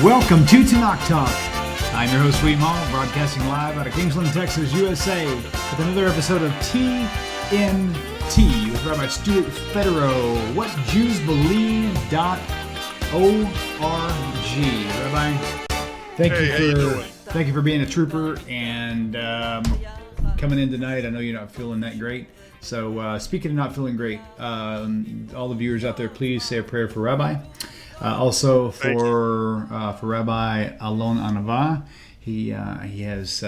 Welcome to TORAH Talk. I'm your host, Sweet Mom, broadcasting live out of Kingsland, Texas, USA, with another episode of TNT with Rabbi Stuart Federow. What Jews Believe.org. Rabbi, thank you for being a trooper and coming in tonight. I know you're not feeling that great. So speaking of not feeling great, all the viewers out there, please say a prayer for Rabbi. Also for Rabbi Alon Anava, he has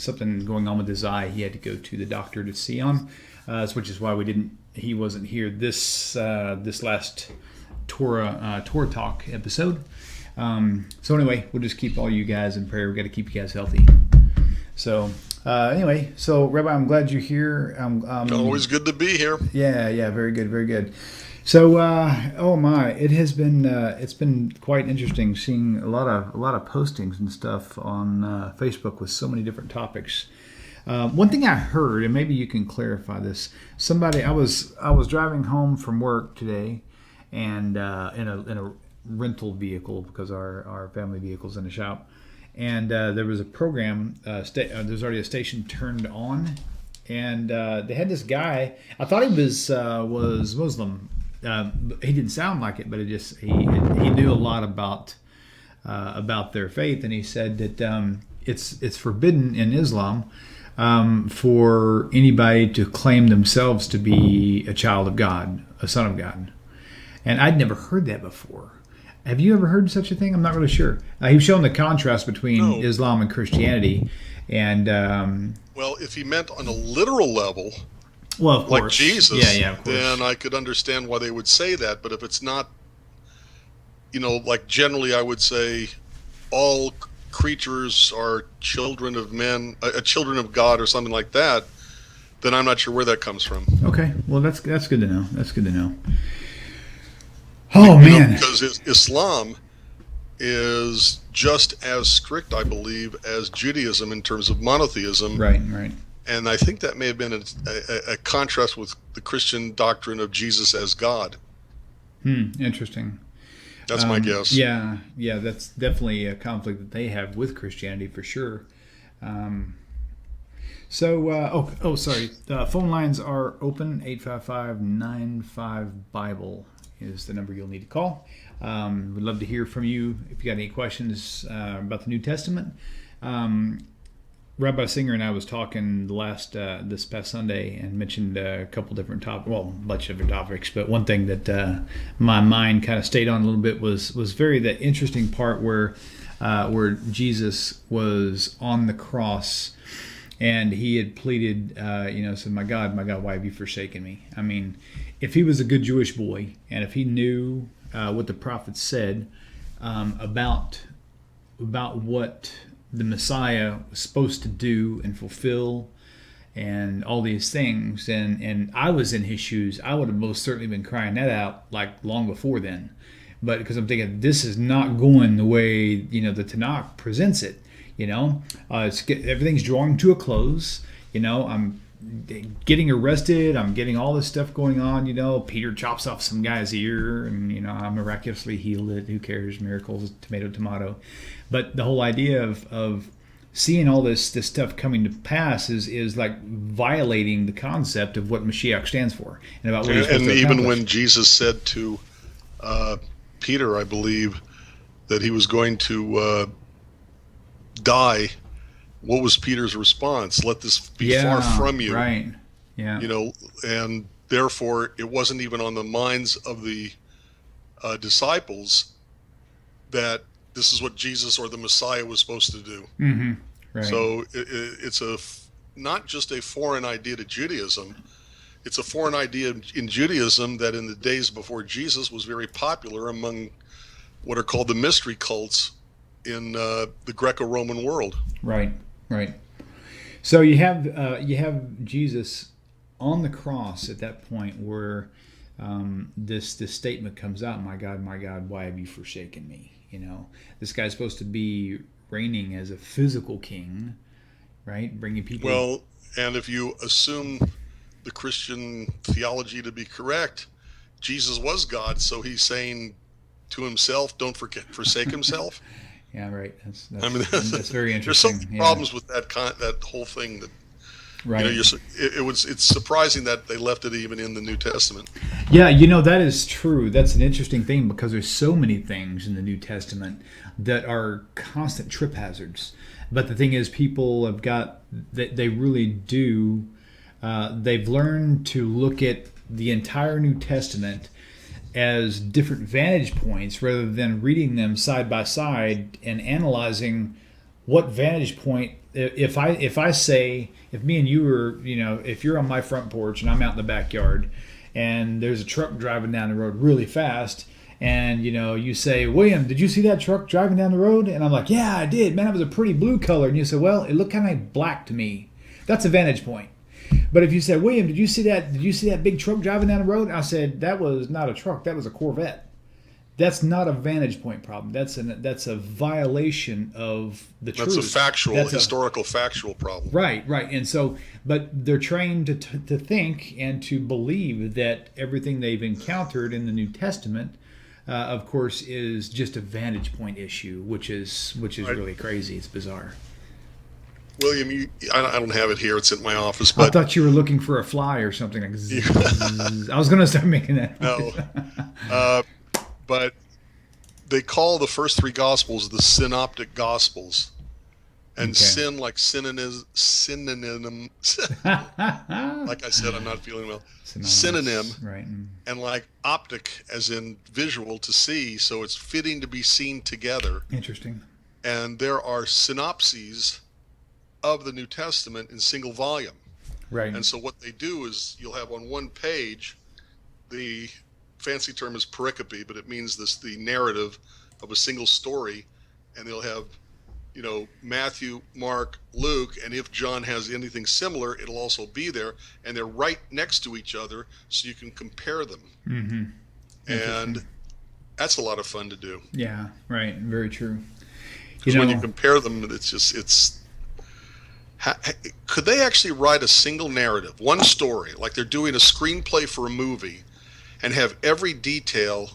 something going on with his eye. He had to go to the doctor to see on, which is why he wasn't here this last Torah Talk episode. So anyway, we'll just keep all you guys in prayer. We got to keep you guys healthy. So anyway, so Rabbi, I'm glad you're here. Always good to be here. Yeah, very good, very good. So, it has been it's been quite interesting seeing a lot of postings and stuff on Facebook with so many different topics. One thing I heard, and maybe you can clarify this. I was driving home from work today, and in a rental vehicle because our family vehicle's in the shop, and there was a program. There's already a station turned on, and they had this guy. I thought he was Muslim. He didn't sound like it, but he knew a lot about their faith, and he said that it's forbidden in Islam for anybody to claim themselves to be a child of God, a son of God. And I'd never heard that before. Have you ever heard such a thing? I'm not really sure. He was showing the contrast between Islam and Christianity, and well, if he meant on a literal level. Well, of like course. Jesus, yeah, of course. Then I could understand why they would say that. But if it's not, like generally I would say all creatures are children of men, children of God or something like that, then I'm not sure where that comes from. Okay, well, that's good to know. That's good to know. Oh, man. Because Islam is just as strict, I believe, as Judaism in terms of monotheism. Right. And I think that may have been a contrast with the Christian doctrine of Jesus as God. Interesting. That's my guess. Yeah, that's definitely a conflict that they have with Christianity for sure. Sorry. The phone lines are open. 855-95-BIBLE is the number you'll need to call. We'd love to hear from you if you got any questions about the New Testament. Rabbi Singer and I was talking this past Sunday and mentioned a couple different topics, well, a bunch of different topics, but one thing that my mind kind of stayed on a little bit was the interesting part where Jesus was on the cross and he had pleaded, said, my God, why have you forsaken me? I mean, if he was a good Jewish boy and if he knew what the prophets said about what the Messiah was supposed to do and fulfill and all these things, and I was in his shoes, I would have most certainly been crying that out like long before then. But because I'm thinking this is not going the way the Tanakh presents it. Everything's drawing to a close. I'm getting arrested. I'm getting all this stuff going on. Peter chops off some guy's ear, and I'm miraculously healed it. Who cares? Miracles, tomato. But the whole idea of seeing all this stuff coming to pass is like violating the concept of what Mashiach stands for and about what he's supposed to accomplish. Even when Jesus said to Peter, I believe, that he was going to die, what was Peter's response? Let this be far from you. Right. Yeah. And therefore it wasn't even on the minds of the disciples that this is what Jesus or the Messiah was supposed to do. Mm-hmm. Right. So it's not just a foreign idea to Judaism. It's a foreign idea in Judaism that in the days before Jesus was very popular among what are called the mystery cults in the Greco-Roman world. Right. So you have Jesus on the cross at that point where this statement comes out, my God, why have you forsaken me? This guy's supposed to be reigning as a physical king, right? Bringing people. Well, and if you assume the Christian theology to be correct, Jesus was God, so he's saying to himself, don't forsake himself. Yeah, right. I mean, That's very there's so interesting. many problems with that whole thing that Right. It's surprising that they left it even in the New Testament. Yeah, that is true. That's an interesting thing because there's so many things in the New Testament that are constant trip hazards. But the thing is, people have they really do. They've learned to look at the entire New Testament as different vantage points rather than reading them side by side and analyzing what vantage point. If me and you are, if you're on my front porch and I'm out in the backyard and there's a truck driving down the road really fast and, you say, William, did you see that truck driving down the road? And I'm like, yeah, I did. Man, it was a pretty blue color. And you say, well, it looked kind of black to me. That's a vantage point. But if you said, William, did you see that big truck driving down the road? I said, that was not a truck. That was a Corvette. That's not a vantage point problem. That's a violation of the truth. That's a historical factual problem. Right. And so, but they're trained to think and to believe that everything they've encountered in the New Testament, of course, is just a vantage point issue, which is right. Really crazy. It's bizarre. William, I don't have it here. It's in my office. But I thought you were looking for a fly or something. I was going to start making that. No. But they call the first three Gospels the synoptic Gospels. And sin, like synonym. Like I said, I'm not feeling well. Synonym. Right. And like optic, as in visual, to see. So it's fitting to be seen together. Interesting. And there are synopses of the New Testament in single volume. Right. And so what they do is you'll have on one page, the fancy term is pericope, but it means the narrative of a single story, and they'll have, Matthew, Mark, Luke, and if John has anything similar, it'll also be there, and they're right next to each other, so you can compare them. Mm-hmm. And that's a lot of fun to do. Yeah, right. Very true. Because when you compare them, could they actually write a single narrative, one story, like they're doing a screenplay for a movie, and have every detail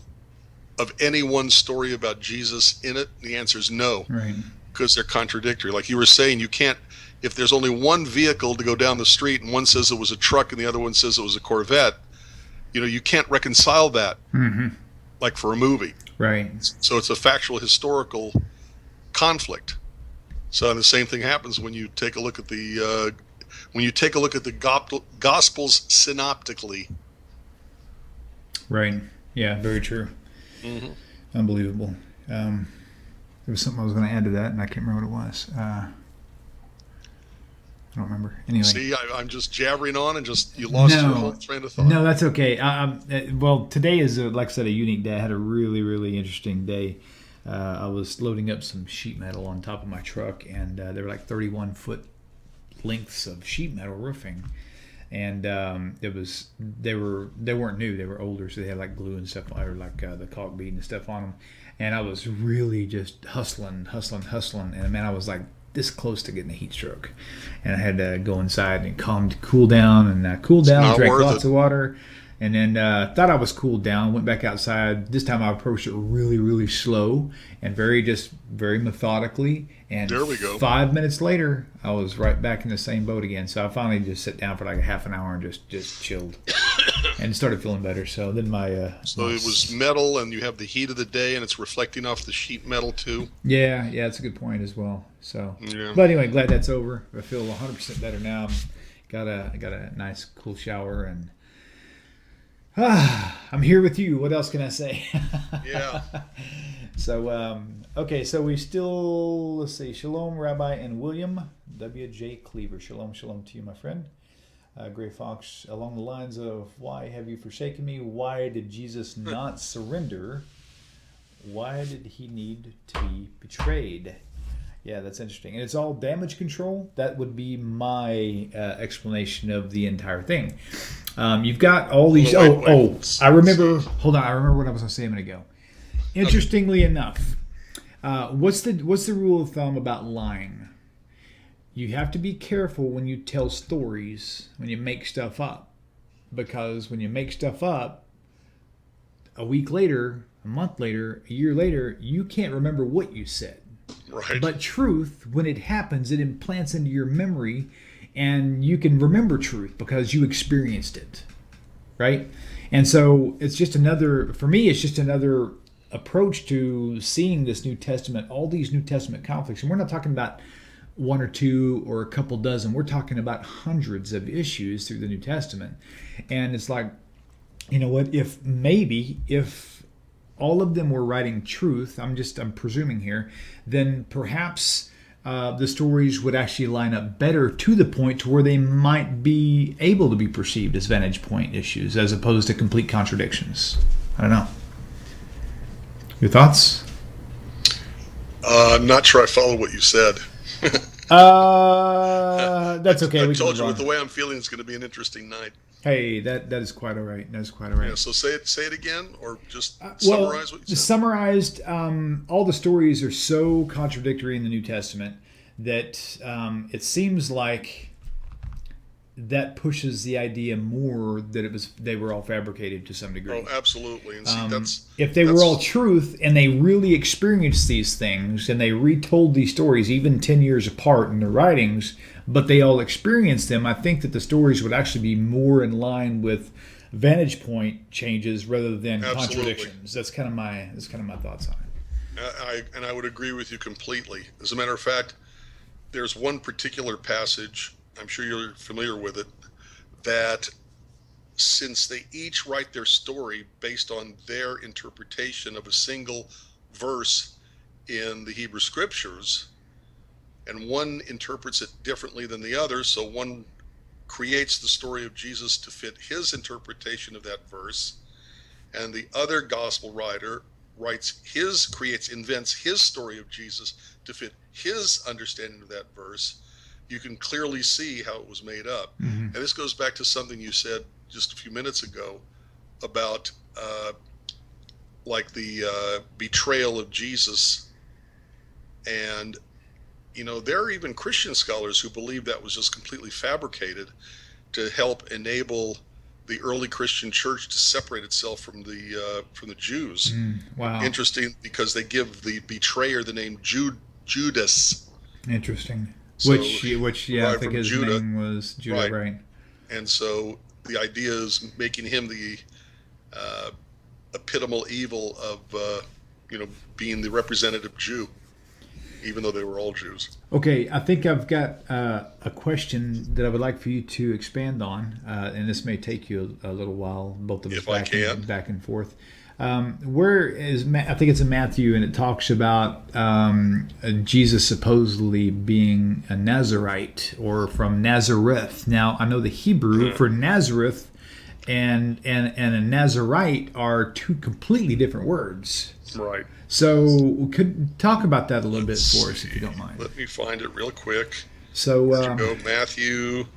of any one story about Jesus in it? The answer is no. Right. Because they're contradictory. Like you were saying, you can't, if there's only one vehicle to go down the street and one says it was a truck and the other one says it was a Corvette, you can't reconcile that, like for a movie. Right. So it's a factual historical conflict. So the same thing happens when you take a look at the Gospels synoptically. Right. Yeah. Very true. Mm-hmm. Unbelievable. There was something I was going to add to that, and I can't remember what it was. I don't remember. Anyway. See, I'm just jabbering on, and you lost your whole train of thought. No, that's okay. Well, today is, like I said, a unique day. I had a really, really interesting day. I was loading up some sheet metal on top of my truck, and there were like 31-foot lengths of sheet metal roofing. And they weren't new, they were older, so they had like glue and stuff, or like the caulk bead and stuff on them. And I was really just hustling, and man, I was like this close to getting a heat stroke, and I had to go inside and cool down, drank lots of water, and then thought I was cooled down, went back outside. This time I approached it really, really slow and very methodically. And there we go. 5 minutes later, I was right back in the same boat again. So I finally just sat down for like a half an hour and just chilled and started feeling better. So then So it was metal, and you have the heat of the day, and it's reflecting off the sheet metal too. Yeah, that's a good point as well. So, yeah. But anyway, glad that's over. I feel 100% better now. I got a nice cool shower, and I'm here with you. What else can I say? Yeah. So, okay, so we still, let's see, Shalom, Rabbi, and William W.J. Cleaver. Shalom to you, my friend. Gray Fox, along the lines of, why have you forsaken me? Why did Jesus not surrender? Why did he need to be betrayed? Yeah, that's interesting. And it's all damage control. That would be my explanation of the entire thing. You've got all these, I remember what I was going to say a minute ago. Interestingly enough, what's the rule of thumb about lying? You have to be careful when you tell stories, when you make stuff up. Because when you make stuff up, a week later, a month later, a year later, you can't remember what you said. Right. But truth, when it happens, it implants into your memory, and you can remember truth because you experienced it, right? And so it's just another, for me, it's just another approach to seeing this New Testament, all these New Testament conflicts. And we're not talking about one or two or a couple dozen. We're talking about hundreds of issues through the New Testament. And it's like, you know what, if all of them were writing truth, I'm presuming here, then perhaps the stories would actually line up better to the point to where they might be able to be perceived as vantage point issues as opposed to complete contradictions. I don't know. Your thoughts? I'm not sure I follow what you said. That's okay. I told you with the way I'm feeling, it's going to be an interesting night. Hey, that is quite all right. That is quite all right. Yeah, so say it again, or just summarize what you said. Summarized, all the stories are so contradictory in the New Testament that it seems like that pushes the idea more that they were all fabricated to some degree. Oh, absolutely. And see, if they were all truth and they really experienced these things and they retold these stories even 10 years apart in their writings, but they all experienced them, I think that the stories would actually be more in line with vantage point changes rather than contradictions. That's kind of my thoughts on it. I would agree with you completely. As a matter of fact, there's one particular passage, I'm sure you're familiar with it, that since they each write their story based on their interpretation of a single verse in the Hebrew Scriptures, and one interprets it differently than the other, so one creates the story of Jesus to fit his interpretation of that verse, and the other gospel writer invents his story of Jesus to fit his understanding of that verse, you can clearly see how it was made up. Mm-hmm. And this goes back to something you said just a few minutes ago about like the betrayal of Jesus. And, you know, there are even Christian scholars who believe that was just completely fabricated to help enable the early Christian church to separate itself from the Jews. Wow. Interesting, because they give the betrayer the name Judas. Interesting. So, which I think his Judah, name was Judah, right? And so the idea is making him the epitomal evil of being the representative Jew, even though they were all Jews. Okay, I think I've got a question that I would like for you to expand on, and this may take you a little while, both of us back and forth. Where is I think it's in Matthew, and it talks about Jesus supposedly being a Nazarite or from Nazareth. Now I know the Hebrew for Nazareth and a Nazarite are two completely different words. Right. So could talk about that a little bit for us, if you don't mind. Let me find it real quick. So where'd you go? Matthew,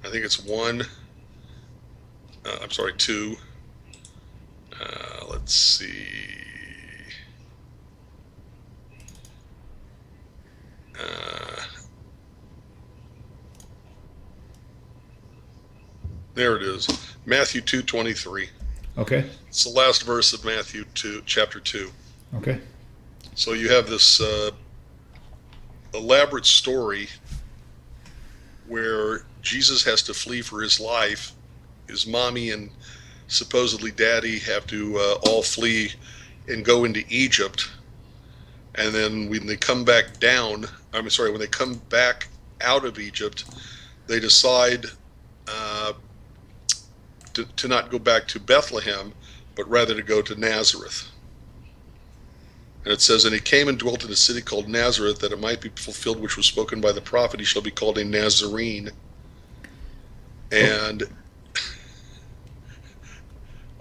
I think it's 2. Let's see. There it is. Matthew 2:23. Okay. It's the last verse of Matthew 2, chapter 2. Okay. So you have this elaborate story where Jesus has to flee for his life. His mommy and supposedly daddy have to all flee and go into Egypt. And then when they come back when they come back out of Egypt, they decide to not go back to Bethlehem, but rather to go to Nazareth. And it says, and he came and dwelt in a city called Nazareth, that it might be fulfilled which was spoken by the prophet, he shall be called a Nazarene. And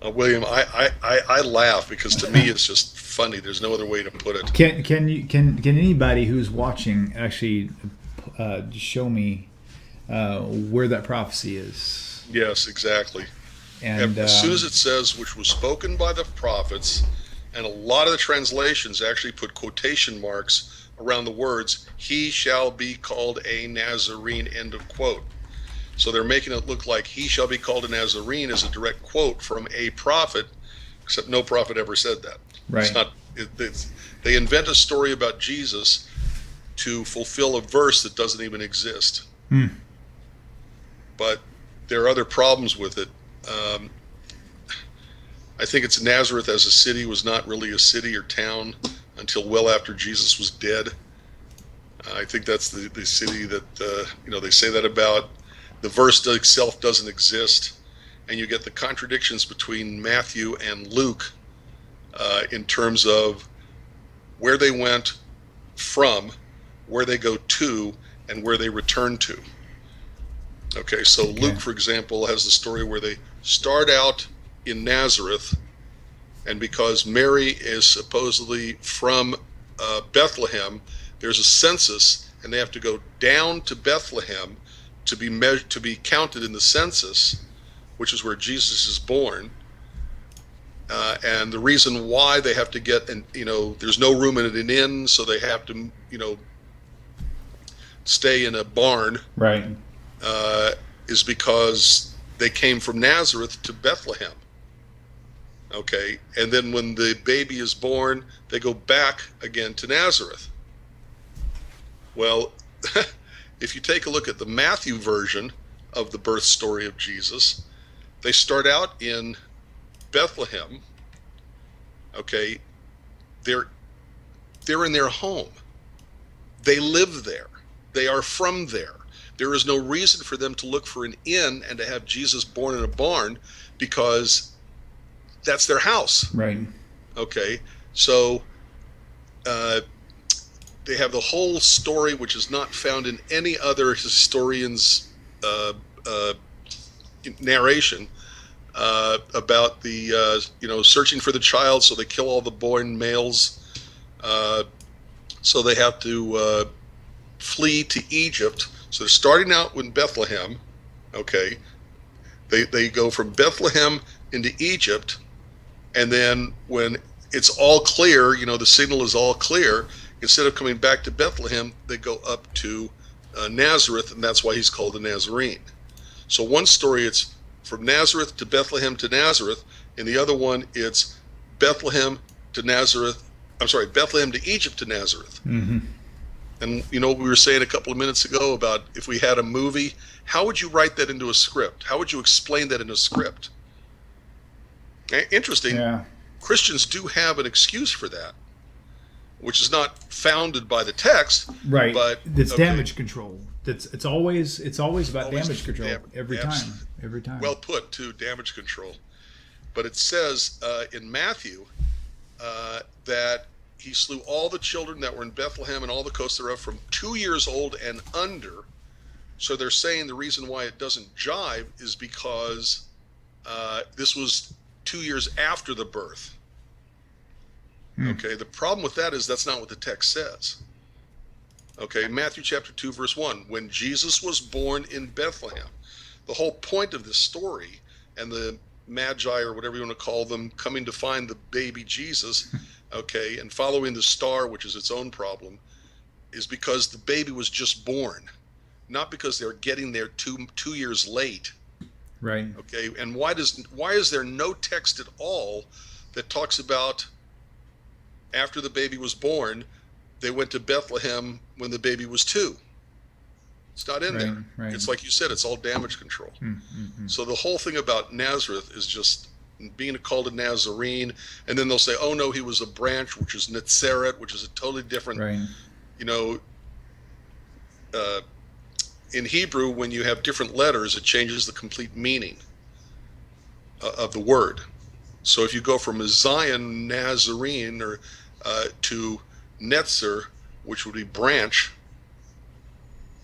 William, I laugh because to me it's just funny. There's no other way to put it. Can anybody who's watching actually show me where that prophecy is? Yes, exactly. And as soon as it says which was spoken by the prophets, and a lot of the translations actually put quotation marks around the words, he shall be called a Nazarene, end of quote. So they're making it look like he shall be called a Nazarene as a direct quote from a prophet, except no prophet ever said that. Right. They invent a story about Jesus to fulfill a verse that doesn't even exist. But there are other problems with it. I think it's Nazareth as a city was not really a city or town until well after Jesus was dead. I think that's the city that, they say that about. The verse itself doesn't exist. And you get the contradictions between Matthew and Luke in terms of where they went from, where they go to, and where they return to. Okay, so Luke, for example, has the story where they start out in Nazareth, and because Mary is supposedly from Bethlehem, there's a census, and they have to go down to Bethlehem to be counted in the census, which is where Jesus is born. And the reason why they have to get, there's no room in an inn, so they have to, stay in a barn. Right. Is because they came from Nazareth to Bethlehem. Okay, and then when the baby is born, they go back again to Nazareth. Well, if you take a look at the Matthew version of the birth story of Jesus, they start out in Bethlehem. Okay, they're in their home. They live there. They are from there. There is no reason for them to look for an inn and to have Jesus born in a barn, because that's their house. Right. Okay, so they have the whole story, which is not found in any other historian's narration, about the searching for the child. So they kill all the born males. So they have to flee to Egypt. So they're starting out in Bethlehem. Okay, they go from Bethlehem into Egypt, and then when it's all clear, the signal is all clear, instead of coming back to Bethlehem, they go up to Nazareth, and that's why he's called a Nazarene. So one story, it's from Nazareth to Bethlehem to Nazareth, and the other one, it's Bethlehem to Nazareth. I'm sorry, Bethlehem to Egypt to Nazareth. Mm-hmm. And we were saying a couple of minutes ago about if we had a movie, how would you write that into a script? How would you explain that in a script? Interesting. Yeah. Christians do have an excuse for that, which is not founded by the text. Right. But it's damage control. It's always about damage control every time. Well put, too, damage control. But it says in Matthew that he slew all the children that were in Bethlehem and all the coasts thereof from 2 years old and under. So they're saying the reason why it doesn't jive is because this was 2 years after the birth. Okay, the problem with that is that's not what the text says. Okay, Matthew chapter 2, verse 1, when Jesus was born in Bethlehem. The whole point of this story, and the Magi, or whatever you want to call them, coming to find the baby Jesus, okay, and following the star, which is its own problem, is because the baby was just born, not because they're getting there two years late. Right. Okay, and why is there no text at all that talks about after the baby was born, they went to Bethlehem when the baby was 2? It's not in there. Right. It's like you said, it's all damage control. Mm-hmm. So the whole thing about Nazareth is just being called a Nazarene, and then they'll say, oh no, he was a branch, which is Netzeret, which is a totally different, in Hebrew, when you have different letters, it changes the complete meaning of the word. So if you go from a Zion, Nazarene, or to Netzer, which would be branch,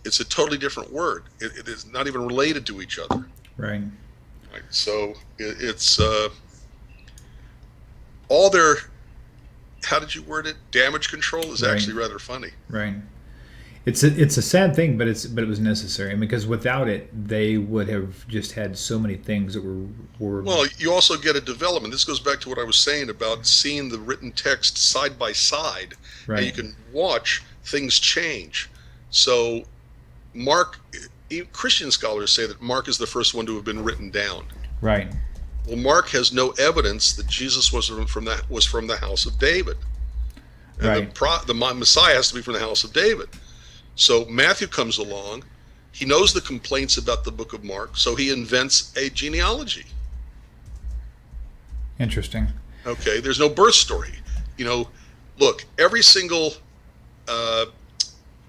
it's a totally different word. It is not even related to each other. Right. So it's all their, how did you word it? Damage control is actually rather funny. Right. It's a sad thing, but it was necessary, because without it, they would have just had so many things that were. Well, you also get a development. This goes back to what I was saying about seeing the written text side by side, and you can watch things change. So, Mark, Christian scholars say that Mark is the first one to have been written down. Right. Well, Mark has no evidence that Jesus was from the house of David, and Right. the Messiah has to be from the house of David. So Matthew comes along. He knows the complaints about the book of Mark, so he invents a genealogy. Interesting. Okay, there's no birth story. Look, every single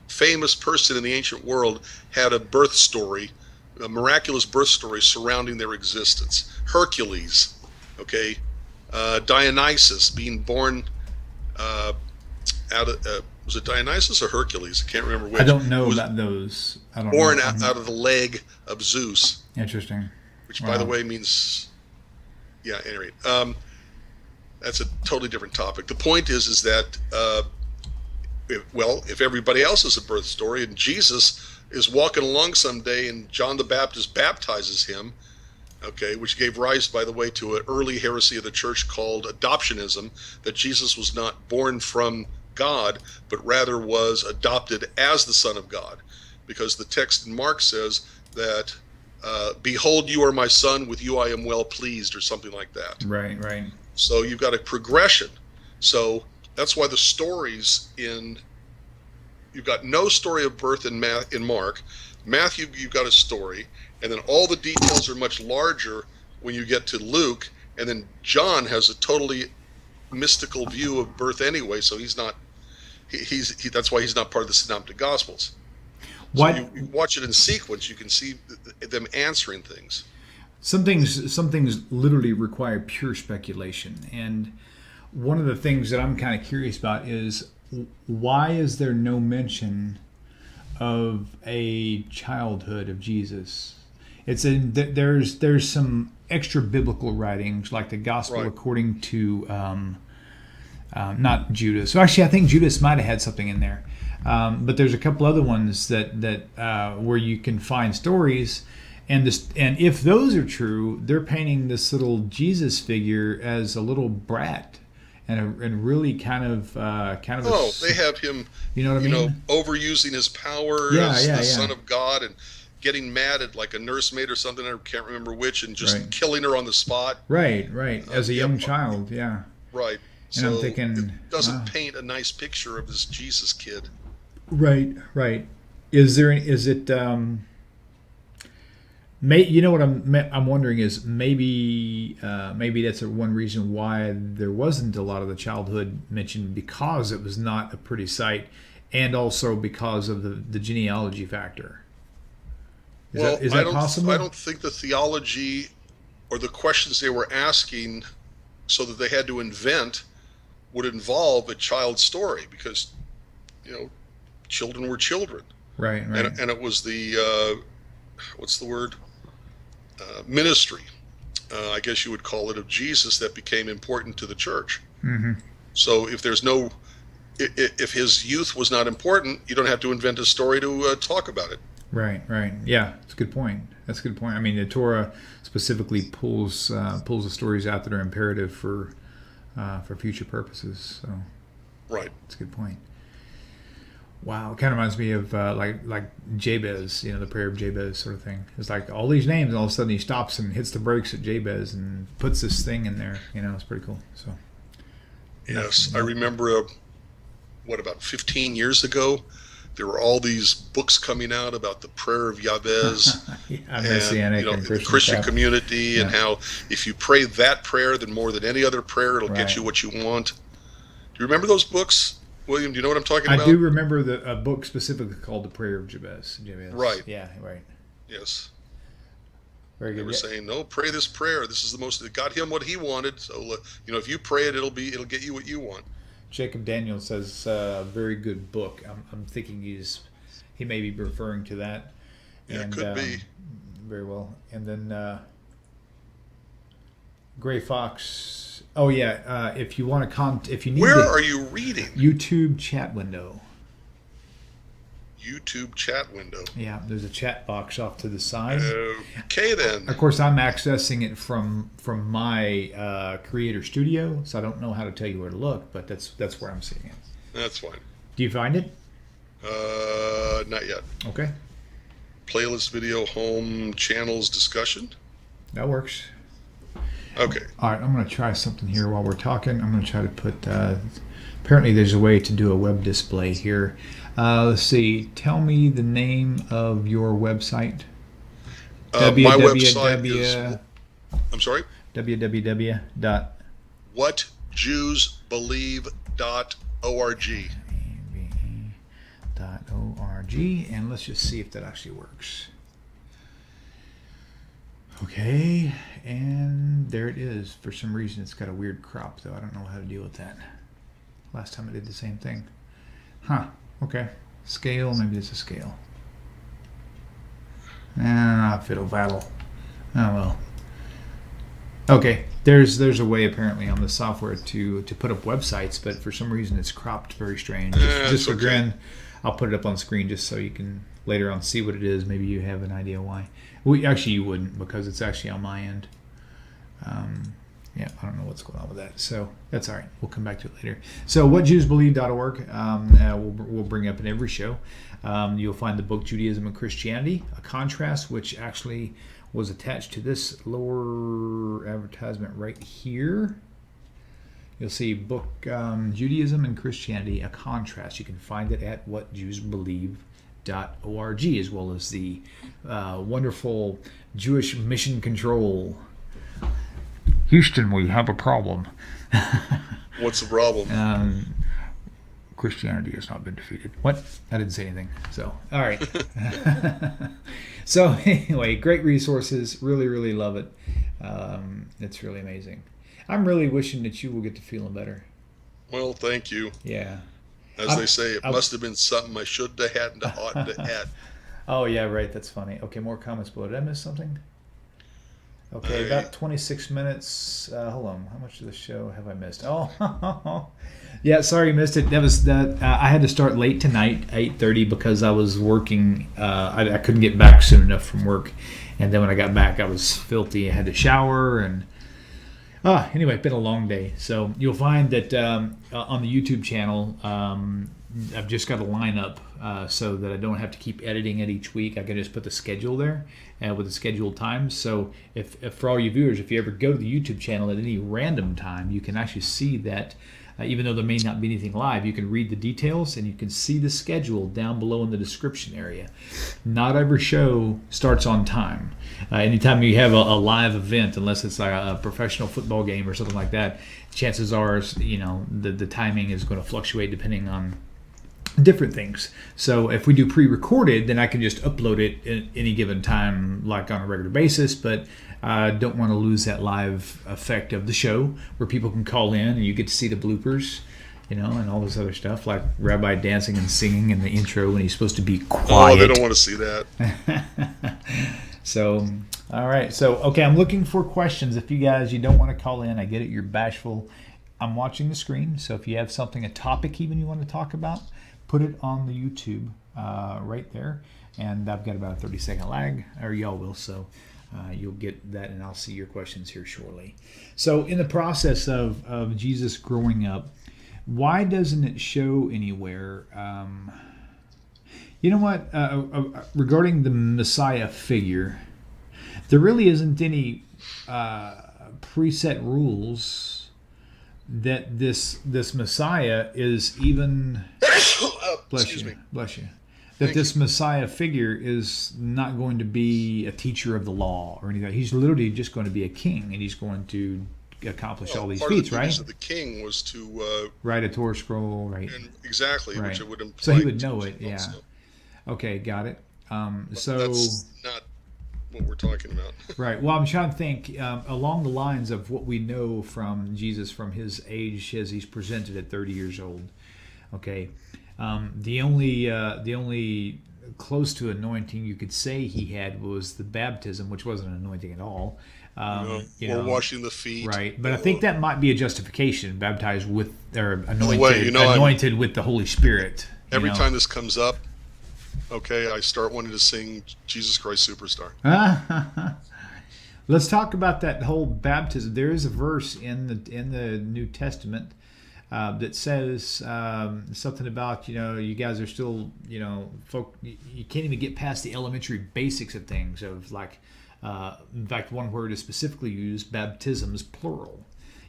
famous person in the ancient world had a birth story, a miraculous birth story surrounding their existence. Hercules, okay, Dionysus being born out of was it Dionysus or Hercules? I can't remember which. I don't know about those. I don't born know. out of the leg of Zeus. Interesting. Which, by the way, means, yeah. At any rate, that's a totally different topic. The point is that if everybody else has a birth story and Jesus is walking along someday and John the Baptist baptizes him, okay, which gave rise, by the way, to an early heresy of the church called adoptionism, that Jesus was not born from God, but rather was adopted as the Son of God, because the text in Mark says that, behold, you are my son, with you I am well pleased, or something like that. Right, right. So you've got a progression. So that's why the stories you've got no story of birth in Mark. Matthew, you've got a story, and then all the details are much larger when you get to Luke, and then John has a totally mystical view of birth anyway, so he's not. That's why he's not part of the synoptic gospels. What? So you watch it in sequence, you can see them answering things. Some things literally require pure speculation, and one of the things that I'm kind of curious about is, why is there no mention of a childhood of Jesus? There's some extra biblical writings, like the Gospel according to not Judas. So actually, I think Judas might have had something in there, but there's a couple other ones that where you can find stories, and if those are true, they're painting this little Jesus figure as a little brat. And really kind of they have him, you know what I mean? Overusing his power as the Son of God, and getting mad at like a nursemaid or something, I can't remember which, and just killing her on the spot. Right. As a young child, yeah. Right. And so I'm thinking, it doesn't paint a nice picture of this Jesus kid. Right. Is it you know what I'm wondering is maybe that's one reason why there wasn't a lot of the childhood mentioned, because it was not a pretty sight, and also because of the genealogy factor. Is that possible? I don't think the theology or the questions they were asking, so that they had to invent, would involve a child's story, because children were children. Right. And it was the what's the word? Ministry, I guess you would call it, of Jesus that became important to the church. Mm-hmm. So if if his youth was not important, you don't have to invent a story to talk about it. Right. Yeah, that's a good point. I mean, the Torah specifically pulls the stories out that are imperative for future purposes. So, right, that's a good point. Wow, it kind of reminds me of like Jabez, the prayer of Jabez sort of thing. It's like all these names, and all of a sudden he stops and hits the brakes at Jabez and puts this thing in there. It's pretty cool. So, yes, I remember about 15 years ago, there were all these books coming out about the prayer of Jabez, and the Christian community, and how if you pray that prayer, then more than any other prayer, it'll get you what you want. Do you remember those books? William, do you know what I'm talking about? I do remember a book specifically called The Prayer of Jabez. Right. Yeah, right. Yes. Very good. They were saying, no, pray this prayer. This is the most, it got him what he wanted. So, if you pray it, it'll get you what you want. Jacob Daniel says, very good book. I'm thinking he may be referring to that. Yeah, it could be. Very well. And then Gray Fox. Oh yeah, if you want to if you need. Where are you reading? YouTube chat window. YouTube chat window. Yeah, there's a chat box off to the side. Okay then. Of course, I'm accessing it from my Creator Studio, so I don't know how to tell you where to look, but that's where I'm seeing it. That's fine. Do you find it? Not yet. Okay. Playlist, video, home, channels, discussion. That works. Okay. All right, I'm going to try something here while we're talking. I'm going to try to put. Apparently, there's a way to do a web display here. Let's see. Tell me the name of your website. My website is. I'm sorry. www. whatjewsbelieve.org. .org, and let's just see if that actually works. Okay, and there it is. For some reason, it's got a weird crop, though. I don't know how to deal with that. Last time I did the same thing. Huh, okay. Scale, maybe it's a scale. Fiddle faddle. Oh, well. Okay, there's a way apparently on the software to put up websites, but for some reason it's cropped very strange. Just for grin, I'll put it up on screen just so you can later on see what it is. Maybe you have an idea why. Actually, you wouldn't, because it's actually on my end. Yeah, I don't know what's going on with that. So that's all right. We'll come back to it later. So whatjewsbelieve.org, we'll bring up in every show. You'll find the book Judaism and Christianity, a contrast, which actually was attached to this lower advertisement right here. You'll see book Judaism and Christianity, a contrast. You can find it at whatjewsbelieve.org, as well as the wonderful Jewish Mission Control. Houston, we have a problem. What's the problem? Christianity has not been defeated. What? I didn't say anything. So, all right. So, anyway, great resources. Really, really love it. It's really amazing. I'm really wishing that you will get to feeling better. Well, thank you. Yeah. As they say, it must have been something I should have had and ought to have had. Oh, yeah, right. That's funny. Okay, more comments below. Did I miss something? Okay, about 26 minutes. Hold on. How much of the show have I missed? Oh, yeah. Sorry you missed it. That was that. I had to start late tonight, 8:30, because I was working. I couldn't get back soon enough from work, and then when I got back, I was filthy. I had to shower and. Anyway, it's been a long day. So you'll find that on the YouTube channel, I've just got a lineup so that I don't have to keep editing it each week. I can just put the schedule there with the scheduled times. So if for all you viewers, if you ever go to the YouTube channel at any random time, you can actually see that even though there may not be anything live, you can read the details and you can see the schedule down below in the description area. Not every show starts on time. Anytime you have a live event, unless it's like a professional football game or something like that, chances are, the timing is going to fluctuate depending on different things. So if we do pre-recorded, then I can just upload it at any given time, like on a regular basis, but I don't want to lose that live effect of the show where people can call in and you get to see the bloopers, and all this other stuff, like Rabbi dancing and singing in the intro when he's supposed to be quiet. Oh, they don't want to see that. So, all right. So, okay, I'm looking for questions. If you don't want to call in, I get it. You're bashful. I'm watching the screen. So if you have something, a topic even you want to talk about, put it on the YouTube right there. And I've got about a 30-second lag, or y'all will. So you'll get that, and I'll see your questions here shortly. So in the process of Jesus growing up, why doesn't it show anywhere? You know what? Regarding the Messiah figure, there really isn't any preset rules that this Messiah is even. Bless you. That this Messiah figure is not going to be a teacher of the law or anything. He's literally just going to be a king, and he's going to accomplish all these feats, right? Part of the king was to write a Torah scroll, right? And exactly, right. Which it would imply. So he would know it, yeah. Also. Okay, got it. So that's not what we're talking about. Right. Well, I'm trying to think along the lines of what we know from Jesus from his age as he's presented at 30 years old. Okay. The only close to anointing you could say he had was the baptism, which wasn't an anointing at all. Or washing the feet. Right. But I think that might be a justification, baptized with, or anointed with the Holy Spirit. Every time this comes up, okay, I start wanting to sing Jesus Christ Superstar. Let's talk about that whole baptism. There is a verse in the New Testament that says something about, you guys are still, folk, you can't even get past the elementary basics of things, of like In fact, one word is specifically used, baptisms, plural.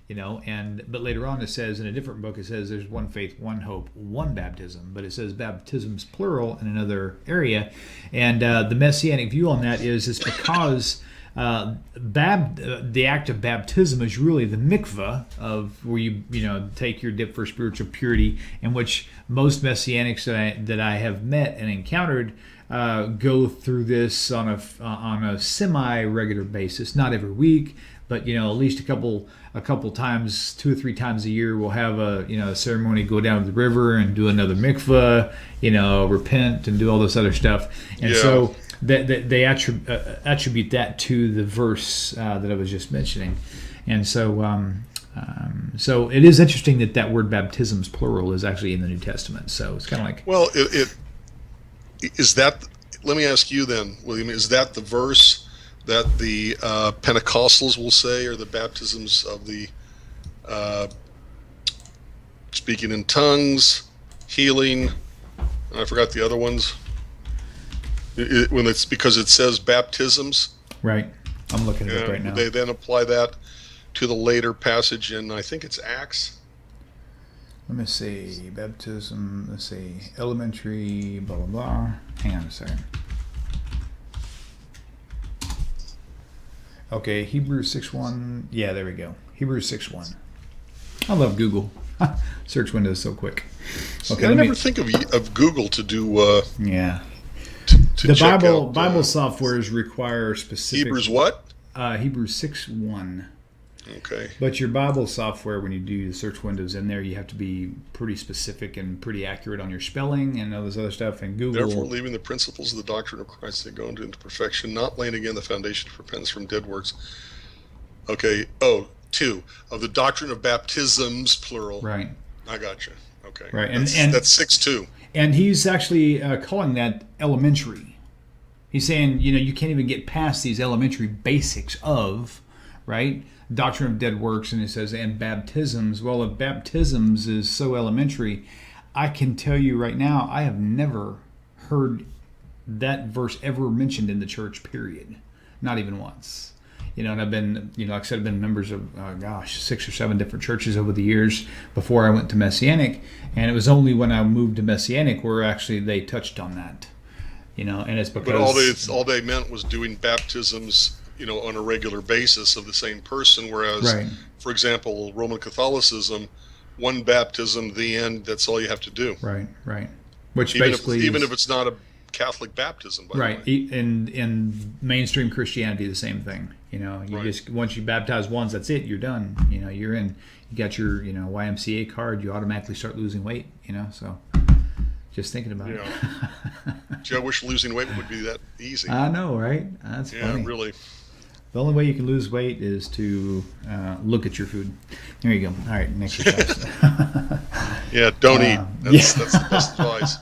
But later on it says in a different book, it says there's one faith, one hope, one baptism, but it says baptisms plural in another area. And the Messianic view on that is it's because the act of baptism is really the mikvah of where you take your dip for spiritual purity, in which most Messianics that I have met and encountered go through this on a semi-regular basis, not every week, but at least a couple times, 2 or 3 times a year, we'll have a ceremony, go down to the river and do another mikvah, repent and do all this other stuff. And so they attribute that to the verse that I was just mentioning. And so so it is interesting that word baptisms plural is actually in the New Testament. So it's kind of like, well, it is that. Let me ask you then, William, is that the verse that the Pentecostals will say are the baptisms of the speaking in tongues, healing? I forgot the other ones. When it's because it says baptisms, right? I'm looking at it right now. They then apply that to the later passage in, I think it's Acts. Let me see, baptism. Let's see, elementary, blah blah blah. Hang on a second. Okay, Hebrews 6:1. Yeah, there we go. Hebrews 6:1. I love Google. Search window is so quick. Okay, I never think of Google to do. Yeah. To the check Bible out, softwares require specific. Hebrews what? Hebrews 6:1. Okay. But your Bible software, when you do the search windows in there, you have to be pretty specific and pretty accurate on your spelling and all this other stuff. And Google. Therefore, leaving the principles of the doctrine of Christ, they go into perfection, not laying again the foundation for repentance from dead works. Okay. 2 of the doctrine of baptisms, plural. Right. I got you. Okay. Right. And that's 6:2. And he's actually calling that elementary. He's saying, you can't even get past these elementary basics of, right? Doctrine of dead works, and it says, and baptisms. Well, if baptisms is so elementary, I can tell you right now, I have never heard that verse ever mentioned in the church, period. Not even once. And I've been, like I said, I've been members of, 6 or 7 different churches over the years before I went to Messianic. And it was only when I moved to Messianic where actually they touched on that. And it's because... But all they meant was doing baptisms, on a regular basis of the same person. Whereas, right. For example, Roman Catholicism, one baptism, the end, that's all you have to do. Right. Which even basically... even if it's not a Catholic baptism, by right. the way. In mainstream Christianity, the same thing. Right. Just once you baptize once, that's it. You're done. You're in. You got your YMCA card. You automatically start losing weight. So just thinking about it. Gee, I wish losing weight would be that easy. I know, right? That's funny. Yeah, really. The only way you can lose weight is to look at your food. There you go. All right, next exercise. Yeah, don't eat. That's the best advice.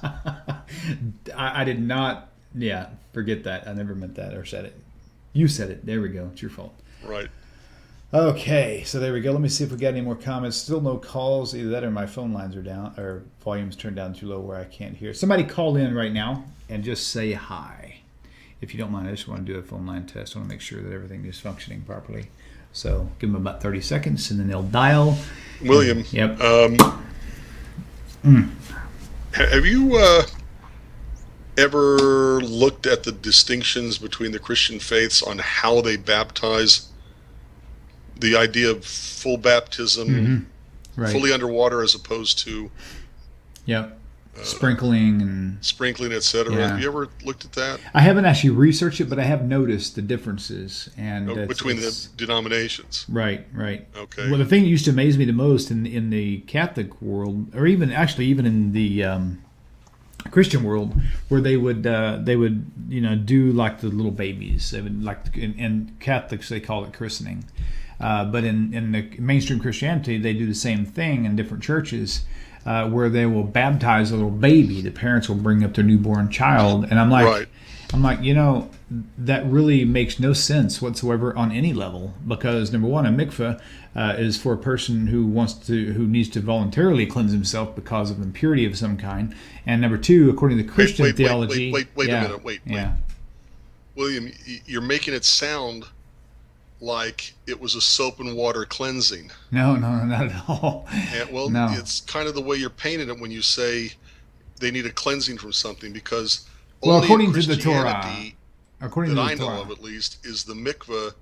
I did not. Yeah, forget that. I never meant that or said it. You said it. There we go. It's your fault. Right. Okay, so there we go. Let me see if we got any more comments. Still no calls. Either that or my phone lines are down, or volume's turned down too low where I can't hear. Somebody call in right now and just say hi. If you don't mind, I just want to do a phone line test. I want to make sure that everything is functioning properly. So give them about 30 seconds, and then they'll dial. William. Yep. Have you ever looked at the distinctions between the Christian faiths on how they baptize? The idea of full baptism, right. Fully underwater, as opposed to sprinkling, etc. Yeah. Have you ever looked at that? I haven't actually researched it, but I have noticed the differences and between the denominations. Right. Okay. Well, the thing that used to amaze me the most in the Catholic world, or even in the Christian world, where they would do like the little babies. They would in Catholics they call it christening. But in the mainstream Christianity, they do the same thing in different churches, where they will baptize a little baby. The parents will bring up their newborn child, and I'm like, that really makes no sense whatsoever on any level. Because number one, a mikveh is for a person who needs to voluntarily cleanse himself because of impurity of some kind, and number two, according to Christian theology, wait a minute, wait. William, you're making it sound like it was a soap and water cleansing. No, not at all. And, well, No. it's kind of the way you're painting it when you say they need a cleansing from something, because Well, only in according to the Torah, Christianity according that to the I know Torah, of, at least, is the mikveh,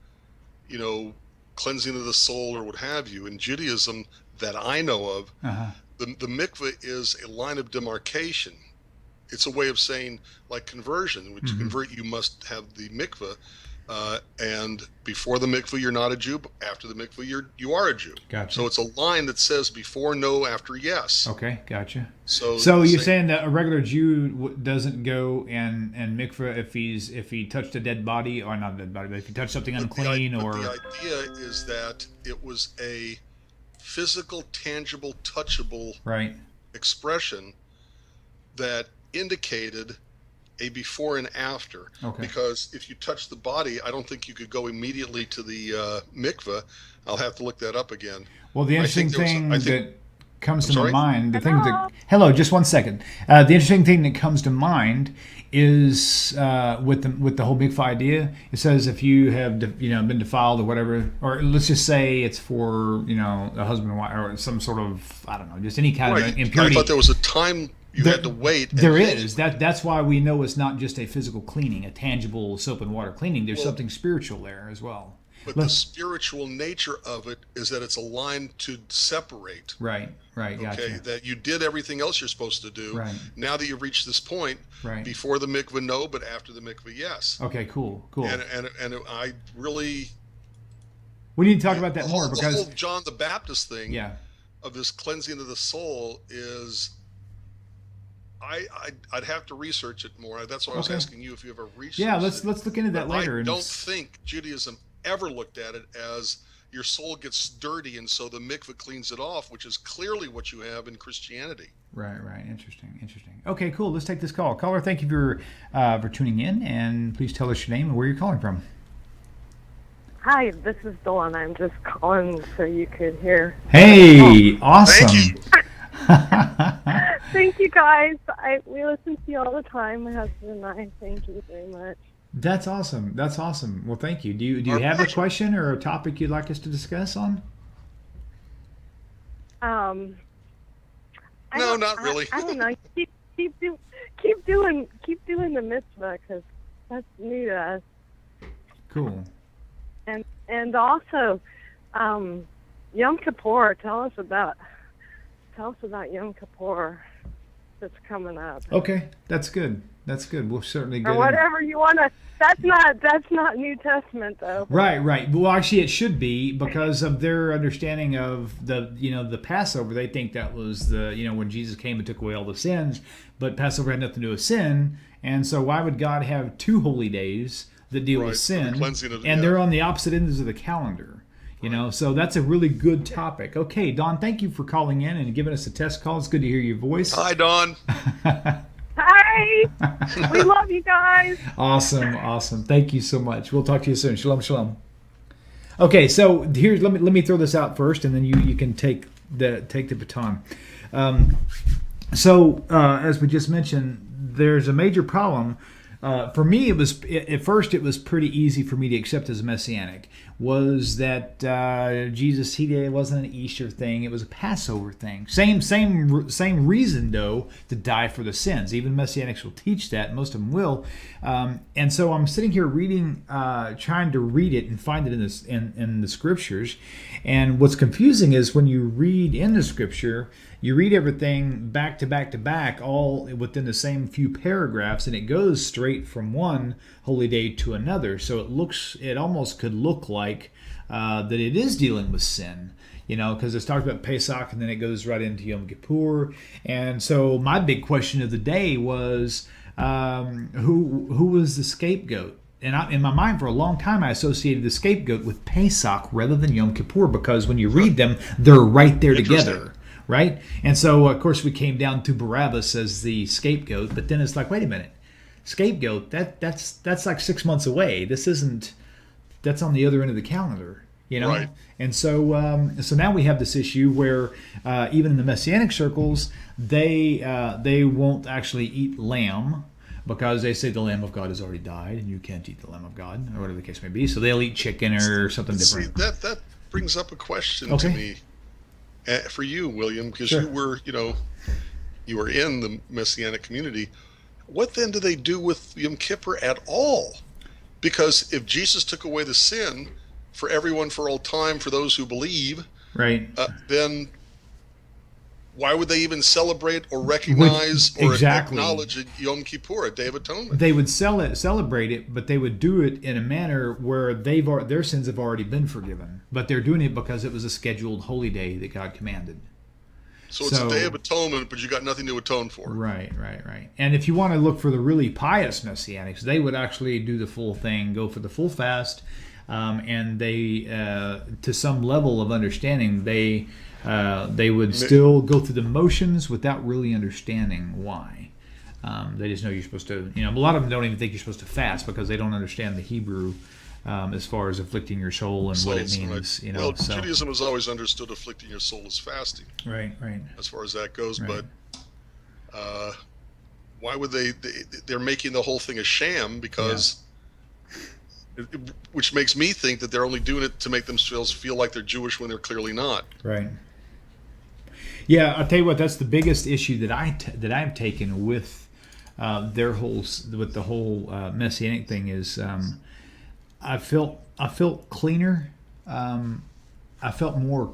cleansing of the soul or what have you. In Judaism, that I know of, uh-huh. the mikveh is a line of demarcation. It's a way of saying, like conversion, which to convert you must have the mikveh. And before the mikveh, you're not a Jew. But after the mikveh, you are a Jew. Gotcha. So it's a line that says before no, after yes. Okay, gotcha. So you're saying that a regular Jew doesn't go and mikveh if he touched a dead body, or not a dead body, but if he touched something unclean, but or the idea is that it was a physical, tangible, touchable right expression that indicated a before and after. Okay. Because if you touch the body, I don't think you could go immediately to the mikveh. I'll have to look that up again. Well, the interesting thing that comes to my mind, Hello, just one second. The interesting thing that comes to mind is with the whole mikvah idea. It says if you have been defiled or whatever, or let's just say it's for a husband and wife or some sort of, I don't know, just any kind of impurity. I thought there was a time you had to wait. There is. That's why we know it's not just a physical cleaning, a tangible soap and water cleaning. There's something spiritual there as well. But the spiritual nature of it is that it's a line to separate. Right, gotcha. Okay, that you did everything else you're supposed to do. Right. Now that you've reached this point, before the mikveh, no, but after the mikveh, yes. Okay, cool. And I really... We need to talk about that more, because... The whole John the Baptist thing of this cleansing of the soul is... I'd have to research it more. That's why I was asking you if you ever researched it. Yeah, let's look into that later. I don't think Judaism ever looked at it as your soul gets dirty and so the mikveh cleans it off, which is clearly what you have in Christianity. Right. Interesting. Okay, cool. Let's take this call. Caller, thank you for tuning in, and please tell us your name and where you're calling from. Hi, this is Dawn. I'm just calling so you could hear. Hey, awesome. Thank you. Thank you, guys. We listen to you all the time, my husband and I. Thank you very much. That's awesome. Well, thank you. Do you have a question or a topic you'd like us to discuss on? No, not really. I don't know. Keep doing the mitzvah, because that's new to us. Cool. And also, Yom Kippur. Tell us about Yom Kippur that's coming up. Okay, that's good. We'll certainly get or whatever you want to. That's not New Testament though. Right. Well, actually, it should be, because of their understanding of the Passover. They think that was when Jesus came and took away all the sins, but Passover had nothing to do with sin, and so why would God have two holy days that deal with sin? And they're on the opposite ends of the calendar. So that's a really good topic. Okay, Dawn, thank you for calling in and giving us a test call. It's good to hear your voice. Hi, Dawn. Hi. We love you guys. Awesome. Thank you so much. We'll talk to you soon. Shalom. Okay, so here's let me throw this out first, and then you can take the baton. As we just mentioned, there's a major problem. For me, at first it was pretty easy for me to accept as a messianic. Was that Jesus? It wasn't an Easter thing; it was a Passover thing. Same reason though, to die for the sins. Even messianics will teach that; most of them will. And so I'm sitting here reading, trying to read it and find it in the scriptures. And what's confusing is when you read in the scripture, you read everything back to back, all within the same few paragraphs, and it goes straight from one holy day to another. So it almost could look like that it is dealing with sin, because it's talked about Pesach, and then it goes right into Yom Kippur. And so my big question of the day was, who was the scapegoat? And in my mind, for a long time, I associated the scapegoat with Pesach rather than Yom Kippur, because when you read them, they're right there together. Right? And so, of course, we came down to Barabbas as the scapegoat, but then it's like, wait a minute, scapegoat, that's like 6 months away. That's on the other end of the calendar, Right. And so now we have this issue where even in the Messianic circles, they won't actually eat lamb, because they say the Lamb of God has already died and you can't eat the Lamb of God, or whatever the case may be. So they'll eat chicken or something different. See, that brings up a question Okay. to me for you, William, because Sure. you were in the Messianic community. What then do they do with Yom Kippur at all? Because if Jesus took away the sin for everyone for all time, for those who believe, Right. then why would they even celebrate or recognize or exactly. acknowledge Yom Kippur, a Day of Atonement? They would celebrate it, but they would do it in a manner where their sins have already been forgiven. But they're doing it because it was a scheduled holy day that God commanded. So it's a Day of Atonement, but you got nothing to atone for. Right. And if you want to look for the really pious Messianics, they would actually do the full thing, go for the full fast, and they, to some level of understanding, they would still go through the motions without really understanding why. They just know you're supposed to, a lot of them don't even think you're supposed to fast because they don't understand the Hebrew as far as afflicting your soul and what it means. Right. Well, Judaism has always understood afflicting your soul as fasting. Right. As far as that goes, Right. But why would they're making the whole thing a sham because... which makes me think that they're only doing it to make themselves feel like they're Jewish when they're clearly not. Right. Yeah, I'll tell you what. That's the biggest issue that I've taken with the whole Messianic thing is I felt cleaner. I felt more.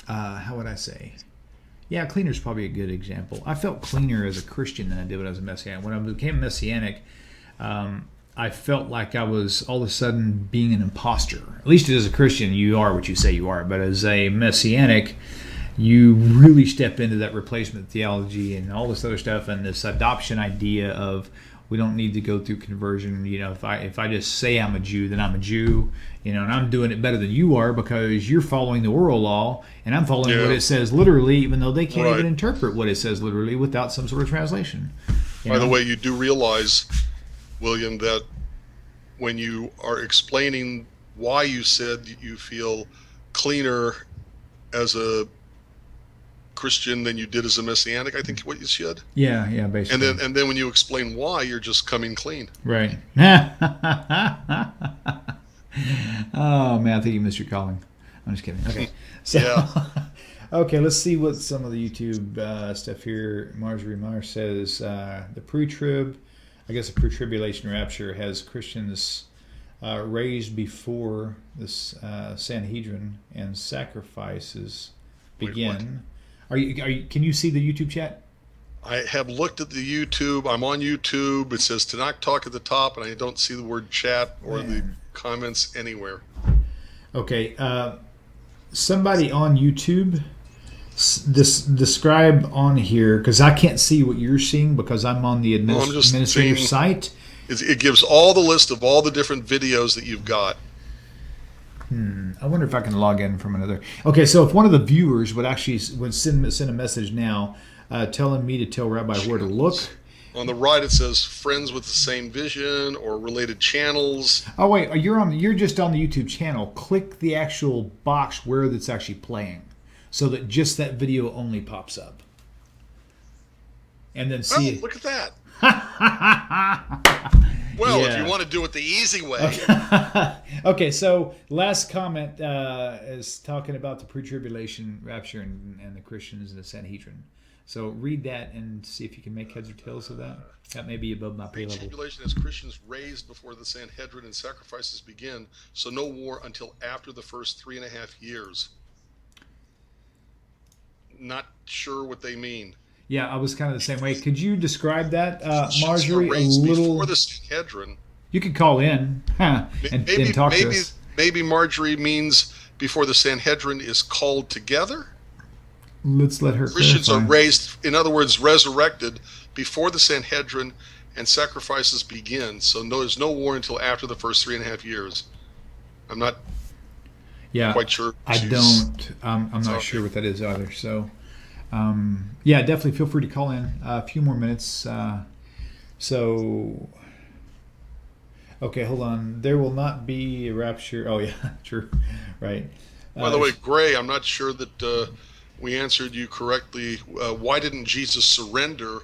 How would I say? Yeah, cleaner is probably a good example. I felt cleaner as a Christian than I did when I was a Messianic. When I became Messianic, I felt like I was all of a sudden being an imposter. At least as a Christian, you are what you say you are. But as a Messianic, you really step into that replacement theology and all this other stuff and this adoption idea of we don't need to go through conversion. If I just say I'm a Jew, then I'm a Jew. And I'm doing it better than you are because you're following the oral law and I'm following what it says literally, even though they can't even interpret what it says literally without some sort of translation. By the way, you do realize, William, that when you are explaining why you said you feel cleaner as a Christian than you did as a Messianic, I think what you said. Yeah, basically. And then when you explain why, you're just coming clean. Right. Oh man, I think you missed your calling. I'm just kidding. Okay. So, okay, let's see what some of the YouTube stuff here. Marjorie Meyer says the pre-trib, I guess the pre-tribulation rapture has Christians raised before this Sanhedrin and sacrifices begin. Are you? Can you see the YouTube chat? I have looked at the YouTube. I'm on YouTube. It says Tanakh Talk at the top, and I don't see the word chat or the comments anywhere. Okay. Somebody on YouTube describe on here, because I can't see what you're seeing because I'm on the administrative site. It gives all the list of all the different videos that you've got. I wonder if I can log in from another. Okay, so if one of the viewers would send a message now telling me to tell Rabbi where to look. On the right, it says friends with the same vision or related channels. Oh wait, you're just on the YouTube channel. Click the actual box where that's actually playing, so that just that video only pops up. And then see. Oh, look at that. Well, if you want to do it the easy way. Okay, so last comment is talking about the pre-tribulation rapture and the Christians and the Sanhedrin. So read that and see if you can make heads or tails of that. That may be above my pay level. Tribulation as Christians raised before the Sanhedrin and sacrifices begin, so no war until after the first 3.5 years. Not sure what they mean. Yeah, I was kind of the same way. Could you describe that, Marjorie, a little? Before the Sanhedrin. You could call in and talk to us. Maybe Marjorie means before the Sanhedrin is called together. Let's let her. Christians clarify. are raised, in other words, resurrected before the Sanhedrin and sacrifices begin. So there's no war until after the first 3.5 years. I'm not quite sure. I'm not sure what that is either. So, definitely feel free to call in. A few more minutes. Okay, hold on. There will not be a rapture. Oh, yeah, true. Right. By the way, Gray, I'm not sure that we answered you correctly. Why didn't Jesus surrender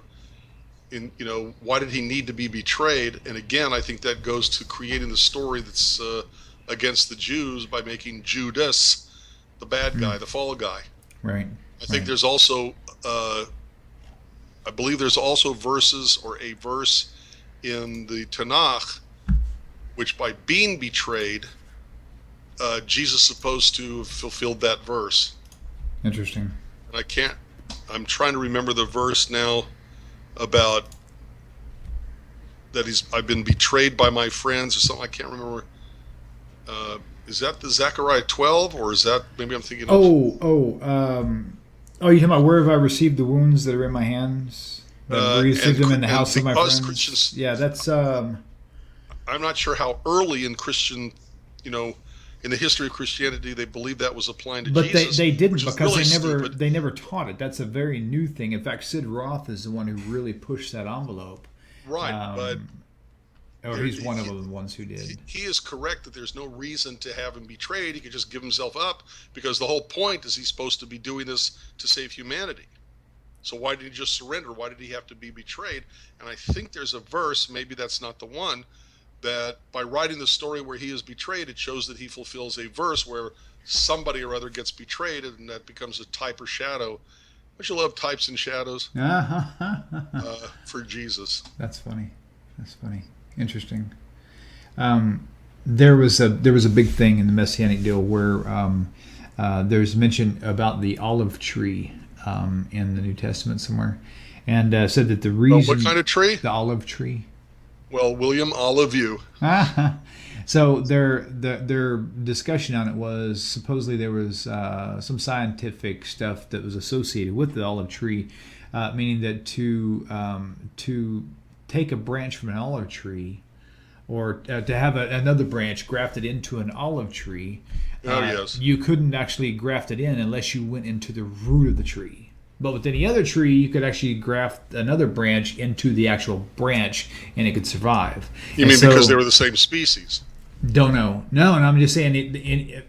why did he need to be betrayed? And again, I think that goes to creating the story that's against the Jews by making Judas the bad guy, the fall guy. Right. I think there's also, I believe there's also verses or a verse in the Tanakh, which by being betrayed, Jesus is supposed to have fulfilled that verse. Interesting. And I'm trying to remember the verse now about that I've been betrayed by my friends or something. I can't remember. Is that the Zechariah 12, or is that, maybe I'm thinking of... you talking about where have I received the wounds that are in my hands? Where you received them in the house of my friends? Christians, yeah, that's... I'm not sure how early in Christian, in the history of Christianity, they believe that was applying to Jesus. But they didn't, because really they never taught it. That's a very new thing. In fact, Sid Roth is the one who really pushed that envelope. Right, but... Or he's one of the ones who did. He is correct that there's no reason to have him betrayed. He could just give himself up, because the whole point is he's supposed to be doing this to save humanity. So why did he just surrender? Why did he have to be betrayed? And I think there's a verse, maybe that's not the one, that by writing the story where he is betrayed, it shows that he fulfills a verse where somebody or other gets betrayed, and that becomes a type or shadow. Don't you love types and shadows for Jesus? That's funny. Interesting. There was a big thing in the Messianic deal where there's mention about the olive tree in the New Testament somewhere, and said that the reason... what kind of tree? The olive tree. Well, William, olive you. So their discussion on it was supposedly there was some scientific stuff that was associated with the olive tree, meaning that to take a branch from an olive tree, or to have another branch grafted into an olive tree, yes, you couldn't actually graft it in unless you went into the root of the tree. But with any other tree, you could actually graft another branch into the actual branch, and it could survive. You mean because they were the same species? Don't know. No, and I'm just saying,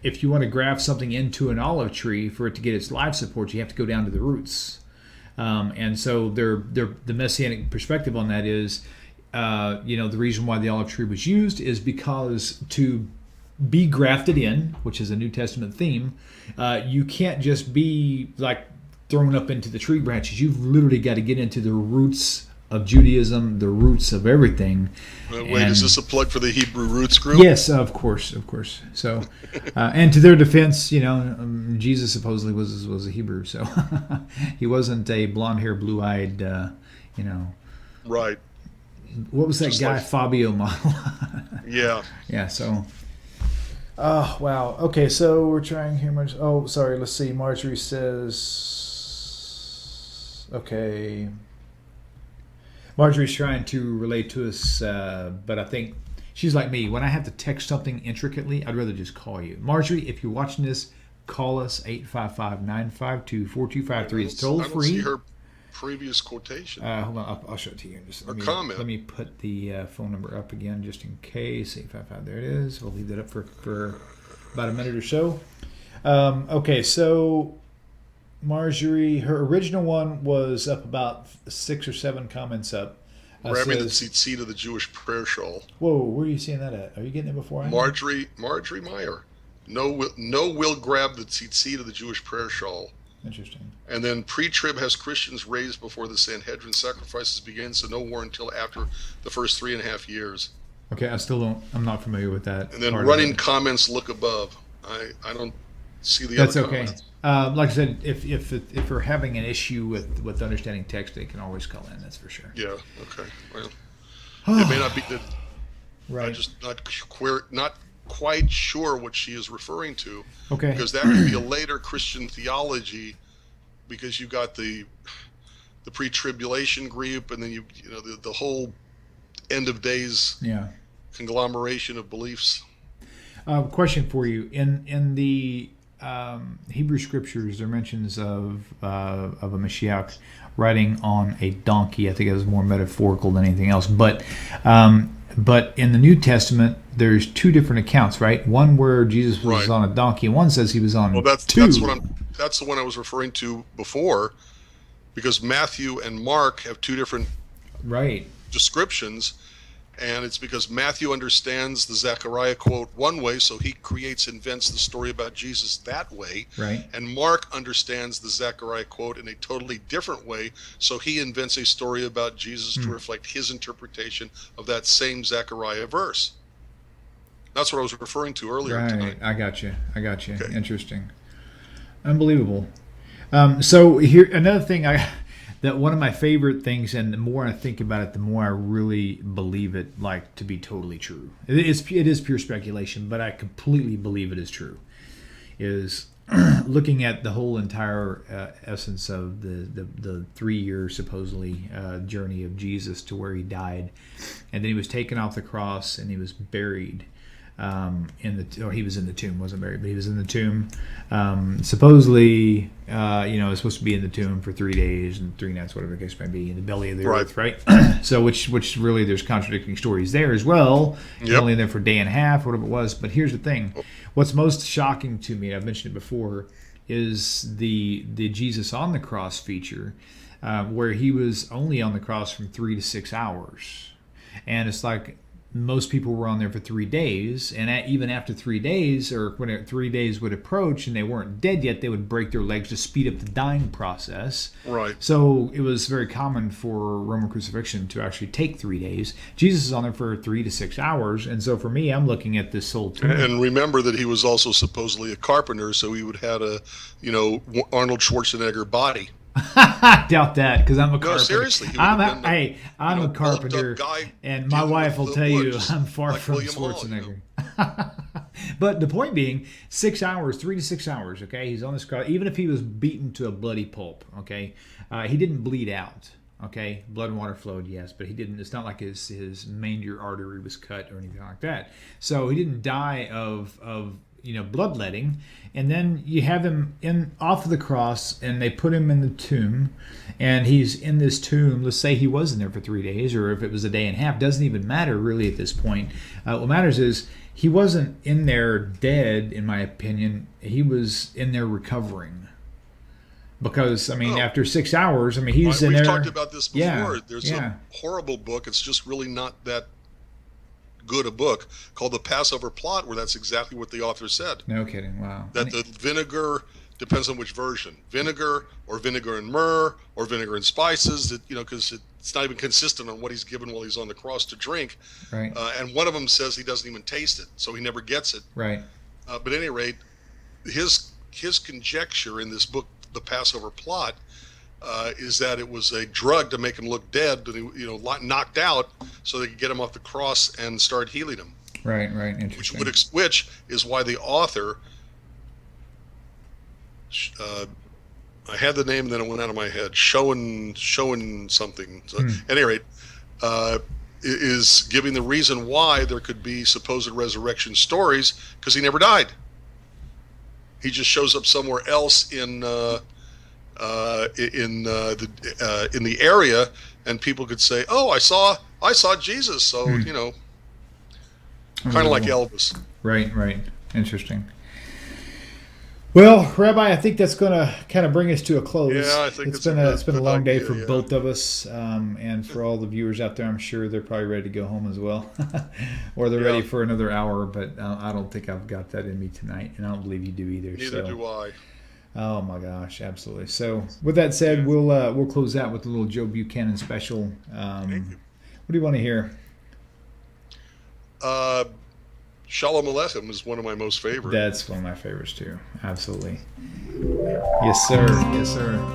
if you want to graft something into an olive tree for it to get its life support, you have to go down to the roots. And so the Messianic perspective on that is, the reason why the olive tree was used is because to be grafted in, which is a New Testament theme, you can't just be like thrown up into the tree branches. You've literally got to get into the roots of Judaism, the roots of everything. Wait, is this a plug for the Hebrew Roots group? Yes, of course. So, and to their defense, Jesus supposedly was a Hebrew, so he wasn't a blonde-haired, blue-eyed, Right. What was that just guy, Fabio model? Yeah. Yeah, so... Oh, wow. Okay, so we're trying here. Oh, sorry, let's see. Marjorie says... Okay... Marjorie's trying to relate to us, but I think she's like me. When I have to text something intricately, I'd rather just call you. Marjorie, if you're watching this, call us, 855-952-4253. It's toll free. I don't see her previous quotation. Hold on, I'll show it to you. Comment. Let me put the phone number up again just in case. 855, there it is. We'll leave that up for about a minute or so. Okay, so... Marjorie, her original one was up about 6 or 7 comments up. Grabbing the tzitzit of the Jewish prayer shawl. Whoa, where are you seeing that at? Are you getting it before I Marjorie Meyer. No will grab the tzitzit of the Jewish prayer shawl. Interesting. And then pre-trib has Christians raised before the Sanhedrin sacrifices begin, so no war until after the first 3.5 years. Okay, I'm not familiar with that. And then running comments look above. I don't see the That's other okay. comments. Like I said, if we're having an issue with understanding text, they can always call in. That's for sure. Yeah. Okay. Well, it may not be that. Right. I'm just not quite sure what she is referring to. Okay. Because that could be a later Christian theology, because you got the pre-tribulation group, and then the whole end of days conglomeration of beliefs. Question for you: in the Hebrew scriptures, there are mentions of a Mashiach riding on a donkey. I think it was more metaphorical than anything else. But in the New Testament, there's 2 different accounts, right? One where Jesus was on a donkey, and one says he was on 2. That's the one I was referring to before, because Matthew and Mark have 2 different Right. descriptions. And it's because Matthew understands the Zechariah quote one way, so he invents the story about Jesus that way. Right. And Mark understands the Zechariah quote in a totally different way, so he invents a story about Jesus to reflect his interpretation of that same Zechariah verse. That's what I was referring to earlier tonight. I got you. Okay. Interesting. Unbelievable. So here, another thing that one of my favorite things, and the more I think about it, the more I really believe it to be totally true. It is pure speculation, but I completely believe it is true. Is looking at the whole entire essence of the 3-year supposedly journey of Jesus to where he died, and then he was taken off the cross and he was buried. He was in the tomb, wasn't buried, but he was in the tomb. Supposedly, was supposed to be in the tomb for 3 days and 3 nights, whatever the case may be, in the belly of the earth, right? So, which really, there's contradicting stories there as well. Yep. Only in there for a day and a half, whatever it was. But here's the thing: what's most shocking to me, and I've mentioned it before, is the Jesus on the cross feature, where he was only on the cross from 3 to 6 hours, and it's like, most people were on there for 3 days, and even after 3 days, or when 3 days would approach and they weren't dead yet, they would break their legs to speed up the dying process. Right. So it was very common for Roman crucifixion to actually take 3 days. Jesus is on there for 3 to 6 hours, and so for me, I'm looking at this whole tomb. And remember that he was also supposedly a carpenter, so he would have a, Arnold Schwarzenegger body. I doubt that, because I'm a carpenter. No, seriously. I'm a carpenter, guy, and my wife will tell you I'm far from Schwarzenegger. But the point being, 6 hours, 3 to 6 hours, okay? He's on this cross. Even if he was beaten to a bloody pulp, okay? He didn't bleed out, okay? Blood and water flowed, yes, but he didn't. It's not like his manger artery was cut or anything like that. So he didn't die of bloodletting. And then you have him off of the cross, and they put him in the tomb, and he's in this tomb. Let's say he was in there for 3 days, or if it was a day and a half, doesn't even matter really at this point. What matters is he wasn't in there dead, in my opinion. He was in there recovering. Because, after 6 hours, he's in there. We've talked about this before. Yeah, There's a horrible book. It's just really not that good a book called The Passover Plot, where that's exactly what the author said. No kidding. Wow. That the vinegar, depends on which version, vinegar and myrrh or vinegar and spices, that because it's not even consistent on what he's given while he's on the cross to drink. Right. And one of them says he doesn't even taste it, so he never gets it. Right. But at any rate, his conjecture in this book, The Passover Plot, is that it was a drug to make him look dead, knocked out, so they could get him off the cross and start healing him. Right. Interesting. Which is why the author, I had the name, then it went out of my head. Showing something. So, at any rate, is giving the reason why there could be supposed resurrection stories, because he never died. He just shows up somewhere else in the area, and people could say, "Oh, I saw Jesus." So kind of like Elvis. Right. Interesting. Well, Rabbi, I think that's going to kind of bring us to a close. Yeah, I think it's been a long day for both of us, and for all the viewers out there. I'm sure they're probably ready to go home as well, or they're ready for another hour. But I don't think I've got that in me tonight, and I don't believe you do either. Neither do I. Oh my gosh, absolutely. So with that said, we'll close out with a little Joe Buchanan special. Thank you. What do you want to hear? Shalom Aleichem is one of my most favorites. That's one of my favorites too. Absolutely. Yes, sir.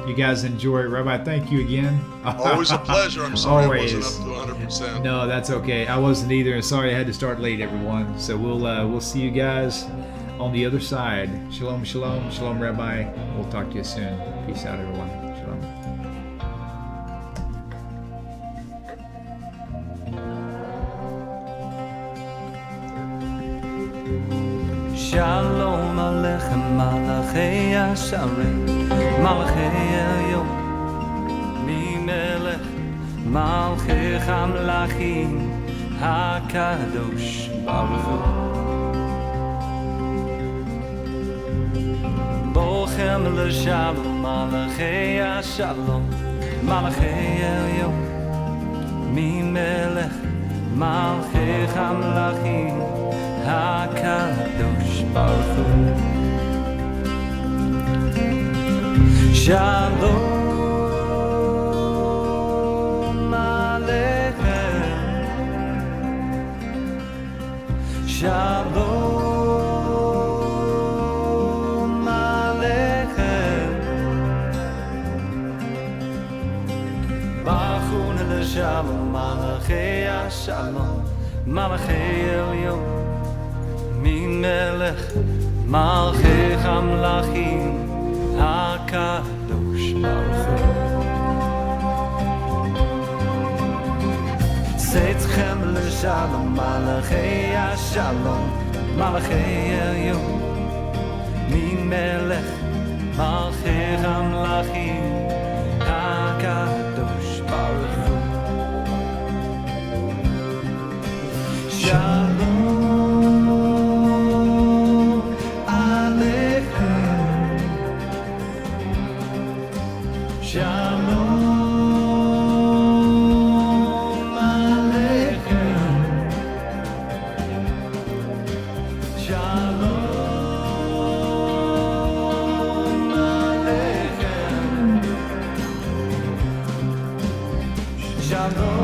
You guys enjoy it. Rabbi, thank you again. Always a pleasure. I'm sorry Always. I wasn't up to 100%. No, that's okay. I wasn't either. Sorry I had to start late, everyone. So we'll see you guys on the other side. Shalom, shalom, shalom, Rabbi. We'll talk to you soon. Peace out, everyone. Shalom. Shalom Aleichem, Malachei Yasharim, Malachei Elyon, Mimelech, Malchei Hamlachim, HaKadosh Baruch Hu. Bochem LeShalom, Malachei Yashalom, Malachei Elyon, ממלך מלכי המלכים הקדוש ברוך הוא. שלום עליכם, שלום עליכם, ברכו לשלום מלכי השלום, מלכי עליון, ממלך מלכי המלכים הקדוש ברוך הוא. צאתכם לשלום מלכי השלום, מלכי עליון, ממלך מלכי המלכים הקדוש ברוך הוא. שלום עליכם, שלום עליכם, שלום עליכם, שלום